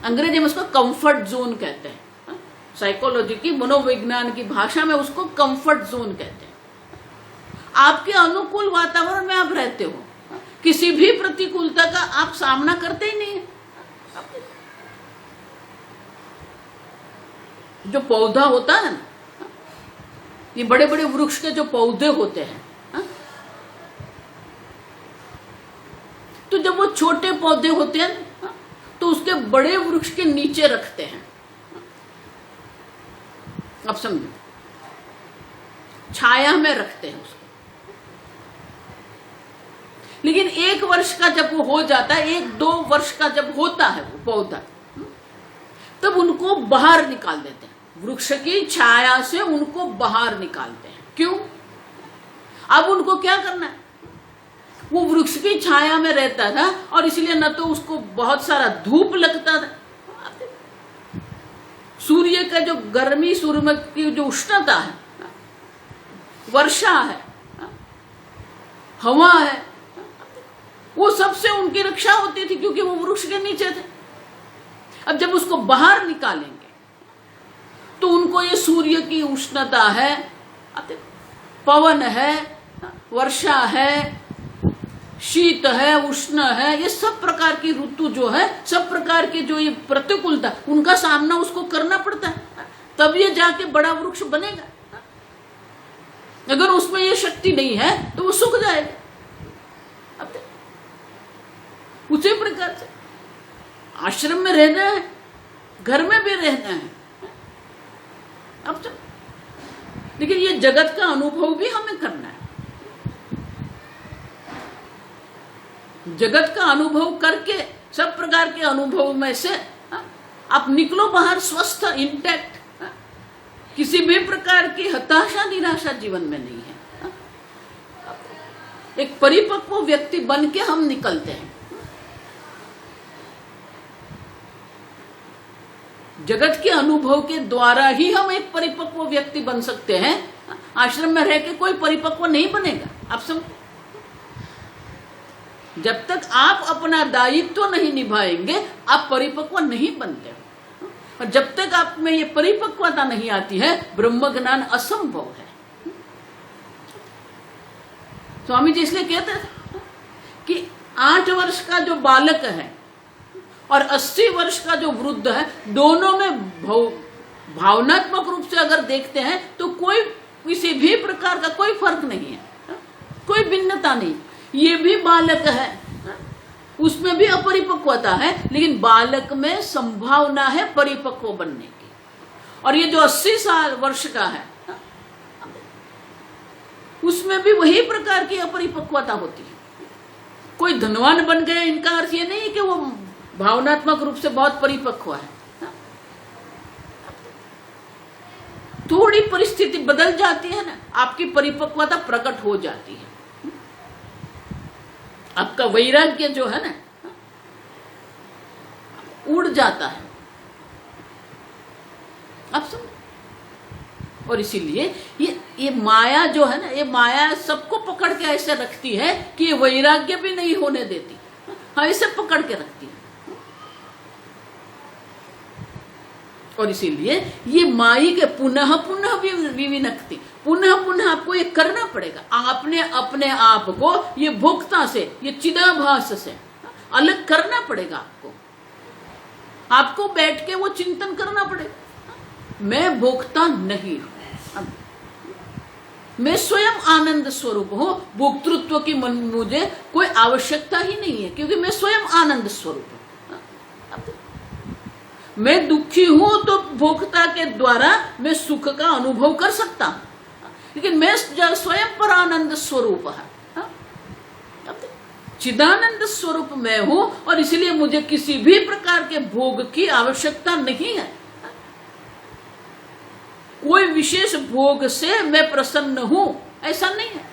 अंग्रेजी में उसको कंफर्ट जोन कहते हैं, साइकोलॉजी की, मनोविज्ञान की भाषा में उसको कंफर्ट जोन कहते हैं। आपके अनुकूल वातावरण में आप रहते हो, किसी भी प्रतिकूलता का आप सामना करते ही नहीं है। जो पौधा होता है ना, ये बड़े बड़े वृक्ष के जो पौधे होते हैं, तो जब वो छोटे पौधे होते हैं तो उसके बड़े वृक्ष के नीचे रखते हैं। अब समझो, छाया में रखते हैं उसको। लेकिन 1 वर्ष का जब वो हो जाता है, 1-2 वर्ष का जब होता है वो पौधा, तब उनको बाहर निकाल देते हैं। वृक्ष की छाया से उनको बाहर निकालते हैं। क्यों? अब उनको क्या करना है? वो वृक्ष की छाया में रहता था और इसलिए न तो उसको बहुत सारा धूप लगता था, सूर्य का जो गर्मी, सूर्य की जो उष्णता है, वर्षा है, हवा है, वो सबसे उनकी रक्षा होती थी क्योंकि वो वृक्ष के नीचे थे। अब जब उसको बाहर निकालेंगे तो उनको ये सूर्य की उष्णता है, पवन है, वर्षा है, शीत है, उष्ण है, ये सब प्रकार की ऋतु जो है, सब प्रकार की जो ये प्रतिकूलता, उनका सामना उसको करना पड़ता है, तब ये जाके बड़ा वृक्ष बनेगा। अगर उसमें ये शक्ति नहीं है तो वो सूख जाएगा। उसी प्रकार से आश्रम में रहना है, घर में भी रहना है। अब तो लेकिन ये जगत का अनुभव भी हमें करना है। जगत का अनुभव करके, सब प्रकार के अनुभव में से आप निकलो बाहर स्वस्थ, इंटैक्ट। किसी भी प्रकार की हताशा, निराशा जीवन में नहीं है। एक परिपक्व व्यक्ति बन के हम निकलते हैं। जगत के अनुभव के द्वारा ही हम एक परिपक्व व्यक्ति बन सकते हैं। आश्रम में रह के कोई परिपक्व नहीं बनेगा। आप समझ, जब तक आप अपना दायित्व नहीं निभाएंगे आप परिपक्व नहीं बनते। और जब तक आप में ये परिपक्वता नहीं आती है, ब्रह्म ज्ञान असंभव है। स्वामी जी इसलिए कहते हैं कि 8 वर्ष का जो बालक है और 80 वर्ष का जो वृद्ध है, दोनों में भावनात्मक रूप से अगर देखते हैं तो कोई किसी भी प्रकार का कोई फर्क नहीं है, कोई भिन्नता नहीं। ये भी बालक है, उसमें भी अपरिपक्वता है, लेकिन बालक में संभावना है परिपक्व बनने की। और ये जो 80 वर्ष का है, उसमें भी वही प्रकार की अपरिपक्वता होती है। कोई धनवान बन गए, इनका अर्थ ये नहीं है कि वो भावनात्मक रूप से बहुत परिपक्व है। थोड़ी परिस्थिति बदल जाती है ना, आपकी परिपक्वता प्रकट हो जाती है। आपका वैराग्य जो है ना उड़ जाता है। आप समझ। और इसीलिए ये माया जो है ना, ये माया सबको पकड़ के ऐसे रखती है कि ये वैराग्य भी नहीं होने देती। हाँ, ऐसे पकड़ के रखती है। और इसीलिए ये माई के पुनः पुनः विविनक्ति, पुनः पुनः आपको ये करना पड़ेगा। आपने अपने आप को ये भोक्ता से, ये चिदाभास से अलग करना पड़ेगा। आपको बैठ के वो चिंतन करना पड़ेगा, मैं भोक्ता नहीं हूं, मैं स्वयं आनंद स्वरूप हूं। भोक्तृत्व की मुझे कोई आवश्यकता ही नहीं है, क्योंकि मैं स्वयं आनंद स्वरूप हूं। मैं दुखी हूं तो भोक्ता के द्वारा मैं सुख का अनुभव कर सकता हूं, लेकिन मैं स्वयं पर आनंद स्वरूप है, चिदानंद स्वरूप मैं हूं, और इसलिए मुझे किसी भी प्रकार के भोग की आवश्यकता नहीं है। कोई विशेष भोग से मैं प्रसन्न हूं, ऐसा नहीं है।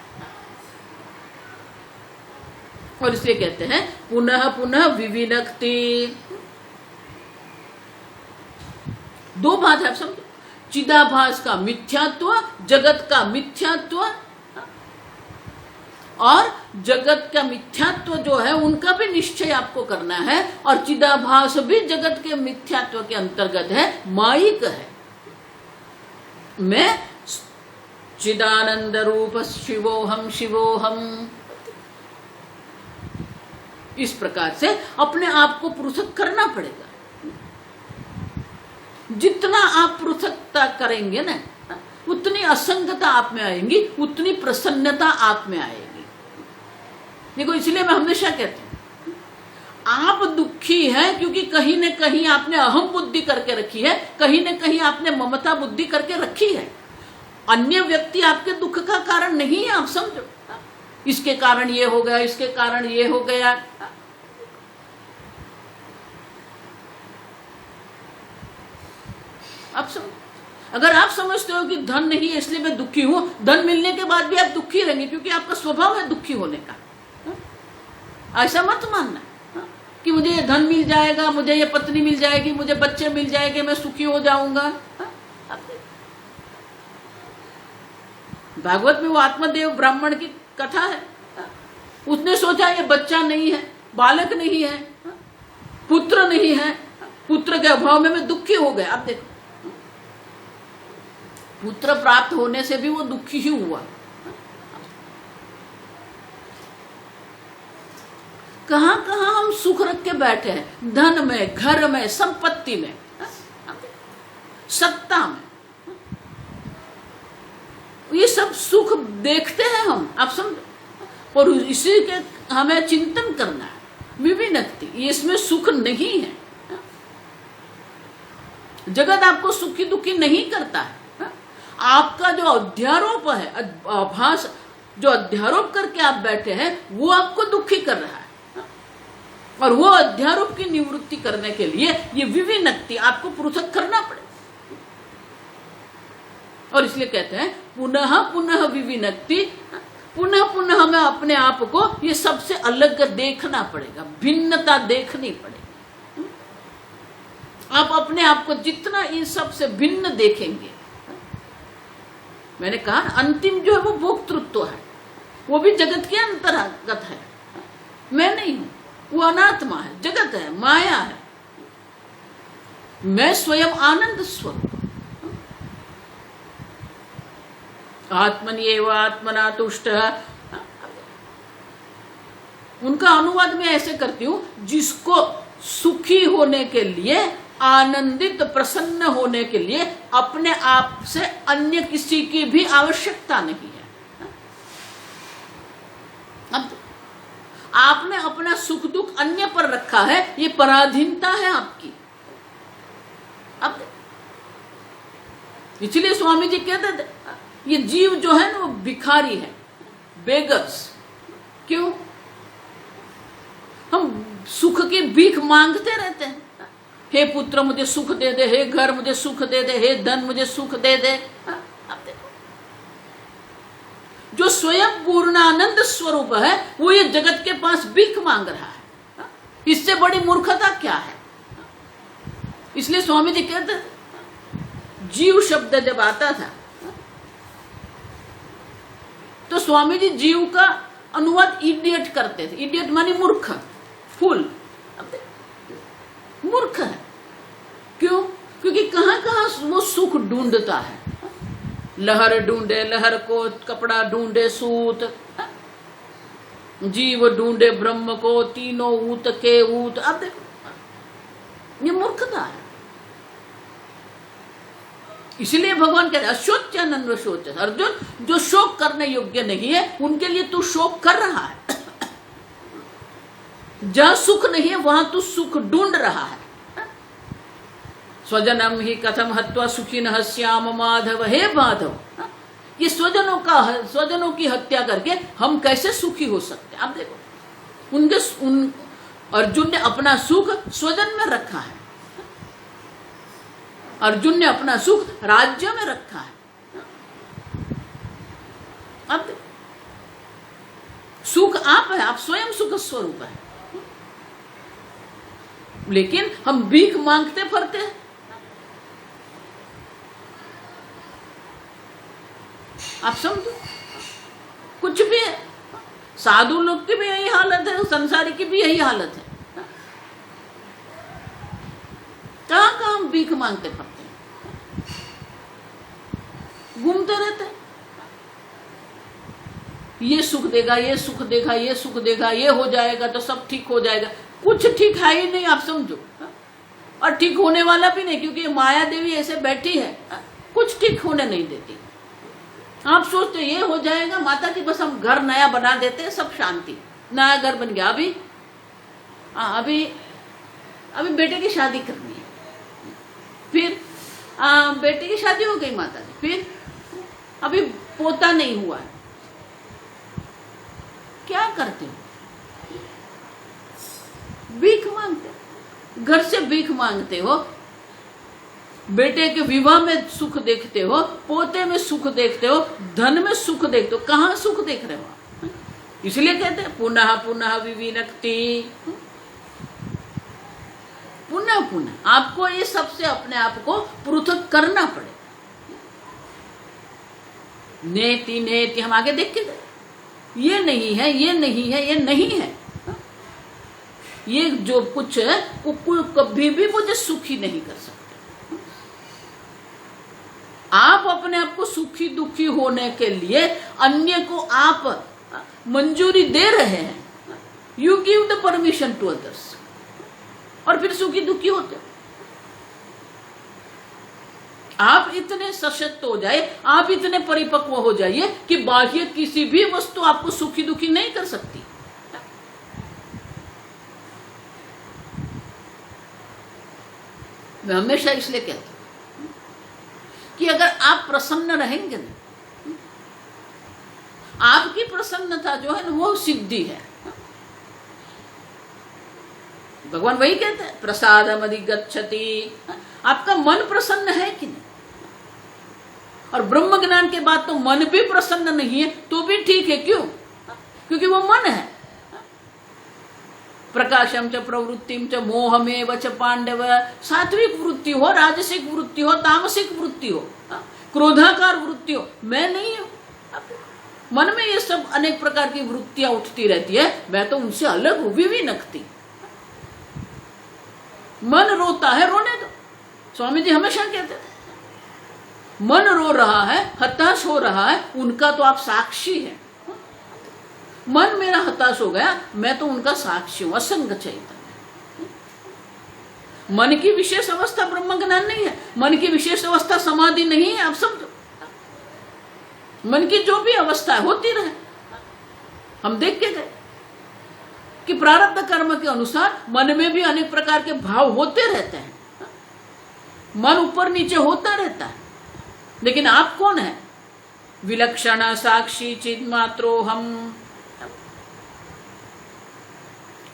और इसलिए कहते हैं पुनः पुनः विविनक्ति। दो बात है, आप समझो। चिदाभास का मिथ्यात्व, जगत का मिथ्यात्व, और जगत का मिथ्यात्व जो है उनका भी निश्चय आपको करना है। और चिदाभास भी जगत के मिथ्यात्व के अंतर्गत है, मायिक है। मैं चिदानंद रूप शिवोहम शिवोहम, इस प्रकार से अपने आप को पृथक करना पड़ेगा। जितना आप पृथकता करेंगे ना, उतनी असंगता आप में आएंगी, उतनी प्रसन्नता आप में आएगी। देखो, इसलिए मैं हमेशा कहती हूं, आप दुखी हैं क्योंकि कहीं न कहीं आपने अहम बुद्धि करके रखी है, कहीं न कहीं आपने ममता बुद्धि करके रखी है। अन्य व्यक्ति आपके दुख का कारण नहीं है, आप समझो। इसके कारण ये हो गया, इसके कारण ये हो गया। आप समझ, अगर आप समझते हो कि धन नहीं है इसलिए मैं दुखी हूं, धन मिलने के बाद भी आप दुखी रहेंगे, क्योंकि आपका स्वभाव है दुखी होने का। ऐसा मत मानना कि मुझे ये धन मिल जाएगा, मुझे ये पत्नी मिल जाएगी, मुझे बच्चे मिल जाएंगे, मैं सुखी हो जाऊंगा। भागवत में वो आत्मदेव ब्राह्मण की कथा है। उसने सोचा ये बच्चा नहीं है, बालक नहीं है, पुत्र नहीं है, पुत्र के अभाव में मैं दुखी हो गया। अब देखो, पुत्र प्राप्त होने से भी वो दुखी ही हुआ। कहां कहां हम सुख रख के बैठे हैं, धन में, घर में, संपत्ति में, सत्ता में। ये सब सुख देखते हैं हम, आप समझो। और इसी के हमें चिंतन करना है, विविनक्ति। इसमें सुख नहीं है। जगत आपको सुखी दुखी नहीं करता है। आपका जो अध्यारोप है, आभास जो अध्यारोप करके आप बैठे हैं, वो आपको दुखी कर रहा है। और वो अध्यारोप की निवृत्ति करने के लिए ये विविनक्ति आपको पृथक करना पड़ेगा। और इसलिए कहते हैं पुनः पुनः विविनक्ति। पुनः पुनः हमें अपने आप को ये सबसे अलग देखना पड़ेगा, भिन्नता देखनी पड़ेगी। आप अपने आप को जितना इन सबसे भिन्न देखेंगे, मैंने कहा अंतिम जो है वो भोक्तृत्व है, वो भी जगत के अंतर्गत है। मैं नहीं हूं, वो अनात्मा है, जगत है, माया है। मैं स्वयं आनंद स्वरूप। आत्मन्येव आत्मना तुष्ट। उनका अनुवाद मैं ऐसे करती हूं, जिसको सुखी होने के लिए, आनंदित प्रसन्न होने के लिए अपने आप से अन्य किसी की भी आवश्यकता नहीं है। अब आपने अपना सुख दुख अन्य पर रखा है, ये पराधीनता है आपकी। अब इसलिए स्वामी जी कहते थे, ये जीव जो है ना वो भिखारी है। बेगर्स। क्यों? हम सुख की भीख मांगते रहते हैं। हे पुत्र मुझे सुख दे दे, हे घर मुझे सुख दे दे, हे धन मुझे सुख दे दे। अब देखो, जो स्वयं पूर्णानंद स्वरूप है वो ये जगत के पास भीख मांग रहा है। इससे बड़ी मूर्खता क्या है? इसलिए स्वामी जी कहते थे, जीव शब्द जब आता था तो स्वामी जी जीव का अनुवाद इडियट करते थे। इडियट मानी मूर्ख, फूल। मूर्ख है। क्यों? क्योंकि कहां कहां वो सुख ढूंढता है। लहर ढूंढे लहर को, कपड़ा ढूंढे सूत, जीव ढूंढे ब्रह्म को, तीनों ऊत के ऊत। अब देखो, ये मूर्खता है। इसलिए भगवान कहते हैं अशोच्यानन्व शोच। अर्जुन, जो शोक करने योग्य नहीं है उनके लिए तू शोक कर रहा है। जहां सुख नहीं है वहां तू सुख ढूंढ रहा है। स्वजनम ही कथम हत्वा सुखिनः स्याम माधव। हे माधव, ये स्वजनों की हत्या करके हम कैसे सुखी हो सकते? आप देखो, अर्जुन ने अपना सुख स्वजन में रखा है। अर्जुन ने अपना सुख राज्य में रखा है। अब सुख आप है, आप स्वयं सुख स्वरूप है, लेकिन हम भीख मांगते फिरते हैं। आप समझो, कुछ भी है, साधु लोग की भी यही हालत है, संसारी की भी यही हालत है। कहां कहां हम भीख मांगते फिरते हैं, घूमते रहते हैं। ये सुख देगा, ये सुख देगा, ये सुख देगा, ये हो जाएगा तो सब ठीक हो जाएगा। कुछ ठीक है ही नहीं, आप समझो। और ठीक होने वाला भी नहीं, क्योंकि माया देवी ऐसे बैठी है, कुछ ठीक होने नहीं देती। आप सोचते ये हो जाएगा माता जी, बस हम घर नया बना देते हैं, सब शांति। नया घर बन गया। अभी बेटे की शादी करनी है, फिर बेटे की शादी हो गई माता जी, फिर अभी पोता नहीं हुआ है। क्या करते हो? भीख मांगते, घर से भीख मांगते हो। बेटे के विवाह में सुख देखते हो, पोते में सुख देखते हो, धन में सुख देखते हो। कहां सुख देख रहे हो? इसलिए कहते हैं पुनः पुनः विविनक्ति। पुनः पुनः आपको ये सबसे अपने आप को पृथक करना पड़े। नेति नेति हम आगे देख के गए, ये नहीं है, ये नहीं है, ये नहीं है। ये जो कुछ है वो कभी भी मुझे सुखी नहीं कर सकता। आप अपने आप को सुखी दुखी होने के लिए अन्य को आप मंजूरी दे रहे हैं। You give the permission to others, और फिर सुखी दुखी होते हो। आप इतने सशक्त हो जाए, आप इतने परिपक्व हो जाइए कि बाह्य किसी भी वस्तु आपको सुखी दुखी नहीं कर सकती। मैं हमेशा इसलिए कहता हूं कि अगर आप प्रसन्न रहेंगे ना, आपकी प्रसन्नता जो है ना वो सिद्धि है। भगवान वही कहते हैं प्रसादम अधिगच्छति। आपका मन प्रसन्न है कि नहीं? और ब्रह्म ज्ञान के बाद तो मन भी प्रसन्न नहीं है तो भी ठीक है। क्यों? क्योंकि वो मन है। प्रकाशम च प्रवृत्तिम च मोहमेव च पांडव। सात्विक वृत्ति हो, राजसिक वृत्ति हो, तामसिक वृत्ति हो, क्रोधाकार वृत्ति हो, मैं नहीं हूं। मन में ये सब अनेक प्रकार की वृत्तियां उठती रहती है, मैं तो उनसे अलग हूं, विविनक्ति। मन रोता है, रोने दो। स्वामी जी हमेशा कहते थे मन रो रहा है, हताश हो रहा है, उनका तो आप साक्षी हैं। मन मेरा हताश हो गया, मैं तो उनका साक्षी हूं, असंग चैतन्य। मन की विशेष अवस्था ब्रह्म ज्ञान नहीं है, मन की विशेष अवस्था समाधि नहीं है। आप समझो, मन की जो भी अवस्था है होती रहे। हम देख के गए कि प्रारब्ध कर्म के अनुसार मन में भी अनेक प्रकार के भाव होते रहते हैं। मन ऊपर नीचे होता रहता है, लेकिन आप कौन है? विलक्षण साक्षी चिन्मात्रो हम।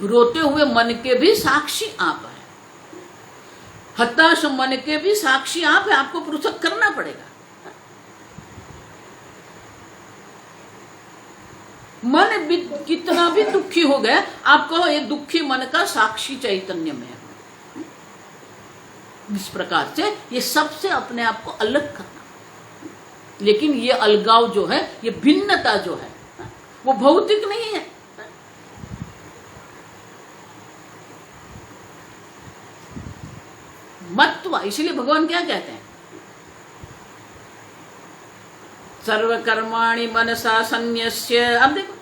रोते हुए मन के भी साक्षी आप है, हताश मन के भी साक्षी आप है। आपको पृथक करना पड़ेगा। मन भी कितना भी दुखी हो गया, आप कहो ये दुखी मन का साक्षी चैतन्य में है। इस प्रकार से ये सबसे अपने आप को अलग करना। लेकिन ये अलगाव जो है, ये भिन्नता जो है, वो भौतिक नहीं है। मत्वा, इसलिए भगवान क्या कहते हैं, सर्वकर्माणि मनसा संन्यस्य। अब देखो,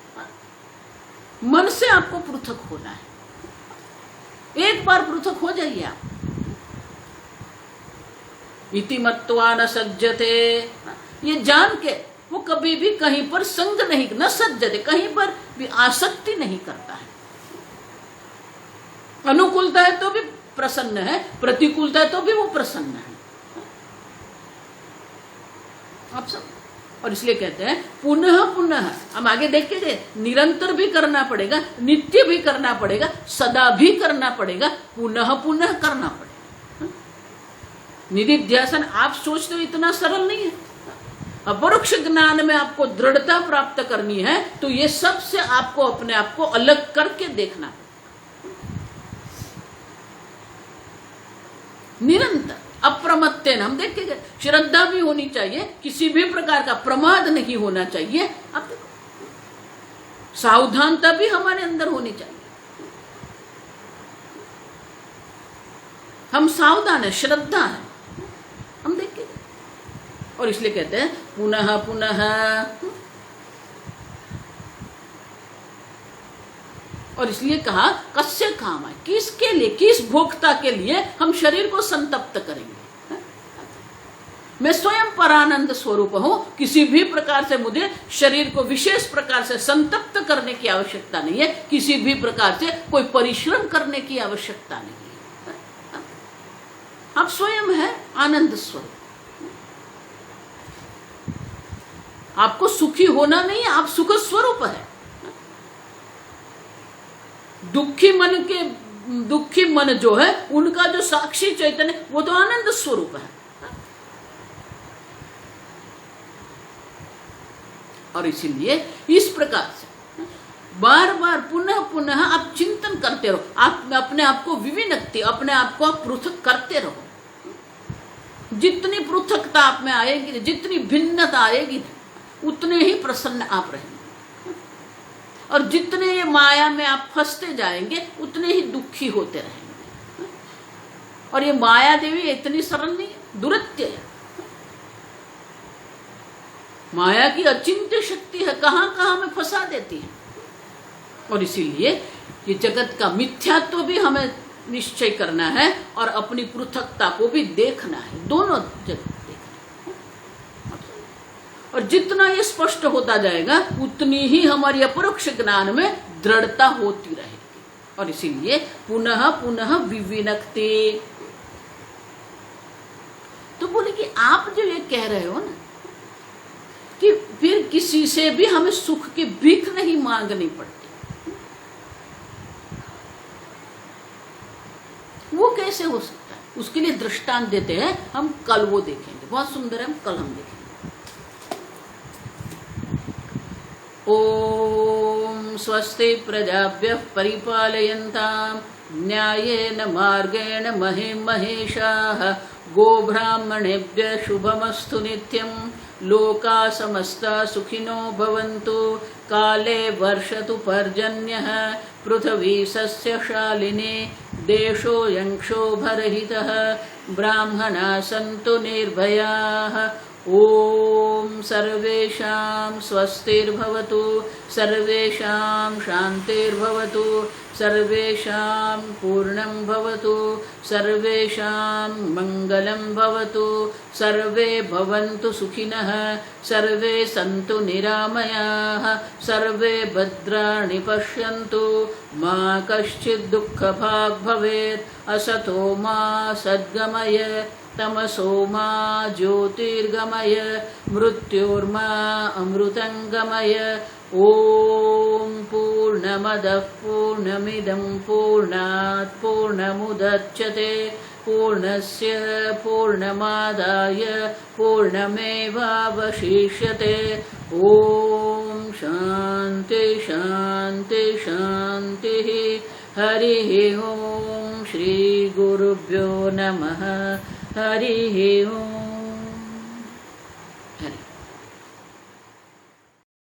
मन से आपको पृथक होना है। एक बार पृथक हो जाइए आप। इति मत्वा न सज्जते, ये जान के वो कभी भी कहीं पर संग नहीं, न सज्जते, कहीं पर भी आसक्ति नहीं करता है। अनुकूलता है तो भी प्रसन्न है, प्रतिकूलता है तो भी वो प्रसन्न है। आप सब, और इसलिए कहते हैं पुनः पुनः, हम आगे देख के गए, निरंतर भी करना पड़ेगा, नित्य भी करना पड़ेगा, सदा भी करना पड़ेगा, पुनः पुनः करना पड़ेगा। निधिध्यासन आप सोचते हो इतना सरल नहीं है। अपरोक्ष ज्ञान में आपको दृढ़ता प्राप्त करनी है तो ये सबसे आपको अपने आप को अलग करके देखना, निरंतर अप्रमत्तेन। हम देख के गए, श्रद्धा भी होनी चाहिए, किसी भी प्रकार का प्रमाद नहीं होना चाहिए। अब देखो, सावधानता भी हमारे अंदर होनी चाहिए। हम सावधान है, श्रद्धा है, हम देख के गए। और इसलिए कहते हैं पुनः पुनः। और इसलिए कहा कस्य काम है, किसके लिए, किस भोक्ता के लिए हम शरीर को संतप्त करेंगे। मैं स्वयं परानंद स्वरूप हूं, किसी भी प्रकार से मुझे शरीर को विशेष प्रकार से संतप्त करने की आवश्यकता नहीं है, किसी भी प्रकार से कोई परिश्रम करने की आवश्यकता नहीं है। आप स्वयं है आनंद स्वरूप। आपको सुखी होना नहीं है, आप सुख स्वरूप है। दुखी मन जो है, उनका जो साक्षी चैतन्य, वो तो आनंद स्वरूप है। और इसीलिए इस प्रकार से बार बार पुनः पुनः आप चिंतन करते रहो, आप अपने आप को विविनक्ति, अपने आप को पृथक करते रहो। जितनी पृथकता आप में आएगी, जितनी भिन्नता आएगी, उतने ही प्रसन्न आप रहेंगे। और जितने ये माया में आप फंसते जाएंगे, उतने ही दुखी होते रहेंगे। और ये माया देवी इतनी सरल नहीं है, दुरत्य है। माया की अचिंत्य शक्ति है, कहां कहां में फंसा देती है। और इसीलिए ये जगत का मिथ्यात्व भी हमें निश्चय करना है और अपनी पृथकता को भी देखना है, दोनों जगत देखना है। और जितना ये स्पष्ट होता जाएगा, उतनी ही हमारी अपरोक्ष ज्ञान में दृढ़ता होती रहेगी। और इसीलिए पुनः पुनः विविनक्ते। तो बोले कि आप जो ये कह रहे हो ना कि फिर किसी से भी हमें सुख की भीख नहीं मांगनी पड़ती, वो कैसे हो सकता है? उसके लिए दृष्टांत देते हैं, हम कल वो देखेंगे, बहुत सुंदर है, हम कल हम देखेंगे। ओम स्वस्ति प्रजाभ्यः परिपालयन्तां न्यायेन मार्गेण महिं महिषाः गोब्राह्मणेभ्यः शुभमस्तु नित्यं लोकाः समस्ताः सुखिनो भवन्तु काले वर्षतु पर्जन्यः पृथिवी सस्यशालिनी देशोऽयं क्षोभरहितः ब्राह्मणाः सन्तु निर्भयाः। ओम सर्वेषां स्वस्तिर्भवतु, सर्वेषां शान्तिर्भवतु, सर्वेषां पूर्णं भवतु, सर्वेषां मङ्गलं भवतु, सर्वे भवन्तु सुखिनः, सर्वे सन्तु निरामयाः, सर्वे भद्राणि पश्यन्तु, मा कश्चित् दुःखभाग् भवेत्। असतो मा सद्गमय, तमसो मा ज्योतिर्गमय, मृत्योर्मा अमृतङ्गमय। ॐ पूर्णमदः पूर्णमिदं पूर्णात् पूर्णमुदच्यते, पूर्णस्य पूर्णमादाय पूर्णमेवावशिष्यते। ॐ शान्ति शान्ति शान्तिः। हरिः ॐ श्रीगुरुभ्यो नमः। हरिः ॐ।